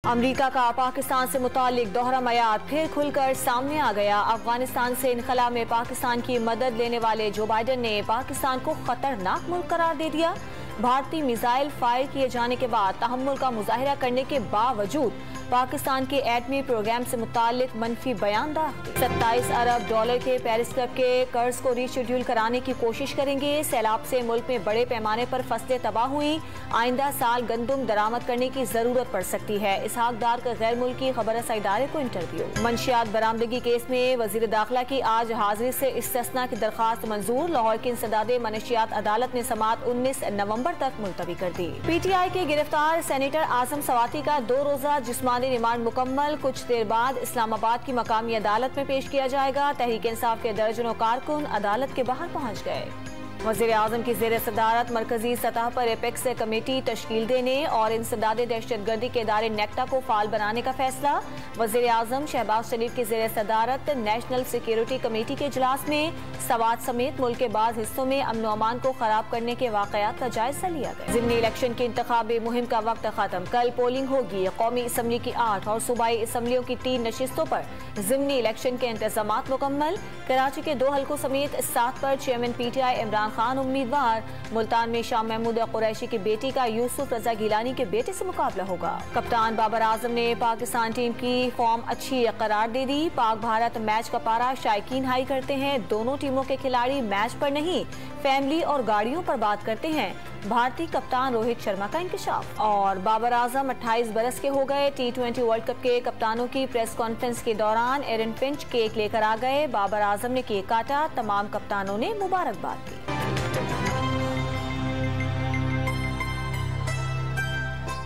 अमरीका का पाकिस्तान से मुतालिक दोहरा मयार फिर खुलकर सामने आ गया। अफगानिस्तान से इनखला में पाकिस्तान की मदद लेने वाले जो बाइडन ने पाकिस्तान को खतरनाक मुल्क करार दे दिया। भारतीय मिसाइल फायर किए जाने के बाद तहम्मुल का मुजाहिरा करने के बावजूद पाकिस्तान के एटमी प्रोग्राम से मुतालिक मनफी बयान दाखिल। 27 अरब डॉलर के पेरिस क्लब के कर्ज को रीशेड्यूल कराने की कोशिश करेंगे। सैलाब से मुल्क में बड़े पैमाने पर फसलें तबाह हुई। आइंदा साल गंदुम दरामद करने की जरूरत पड़ सकती है। इसहाक डार का गैर मुल्की खबरसा इदारे को इंटरव्यू। मंशियात बरामदगी केस में वजीर दाखिला की आज हाजिरी से इस्तिस्ना की दरखास्त मंजूर। लाहौर की इंसदादे मनशियात अदालत ने समात 19 नवंबर तक मुलतवी कर दी। PTI के गिरफ्तार सेनेटर आजम सवाती का 2 रोजा जिस्मानी रिमांड मुकम्मल। कुछ देर बाद इस्लामाबाद की मकामी अदालत में पेश किया जाएगा। तहरीक इंसाफ के दर्जनों कारकुन अदालत के बाहर पहुंच गए। वज़ीर आज़म की ज़ेर सदारत मरकजी सतह पर एपेक्स कमेटी तश्कील देने और इंसदादे दहशतगर्दी के इदारे नेक्टा को फाल बनाने का फैसला। वज़ीर आज़म शहबाज शरीफ की ज़ेर सदारत नेशनल सिक्योरिटी कमेटी के इजलास में सवात समेत मुल्क के बाद हिस्सों में अमन व अमान को खराब करने के वाक़यात का जायजा लिया गया। ज़िमनी इलेक्शन की इंतखाबी मुहिम का वक्त खत्म। कल पोलिंग होगी। कौमी असम्बली की 8 और सूबाई असम्बलियों की 3 नशिस्तों पर ज़िमनी इलेक्शन के इंतजामात मुकम्मल। कराची के 2 हल्कों समेत 7 पर चेयरमैन PTI इमरान खान उम्मीदवार। मुल्तान में शाह महमूद कुरैशी की बेटी का यूसुफ रजा गिलानी के बेटे से मुकाबला होगा। कप्तान बाबर आजम ने पाकिस्तान टीम की फॉर्म अच्छी करार दे दी। पाक भारत मैच का पारा शायकीन हाई करते हैं। दोनों टीमों के खिलाड़ी मैच पर नहीं फैमिली और गाड़ियों पर बात करते हैं। भारतीय कप्तान रोहित शर्मा का इंकशाफ। और बाबर आजम 28 बरस के हो गए। T20 वर्ल्ड कप के कप्तानों की प्रेस कॉन्फ्रेंस के दौरान एरन फिंच केक लेकर आ गए। बाबर आजम ने केक काटा। तमाम कप्तानों ने मुबारकबाद दी।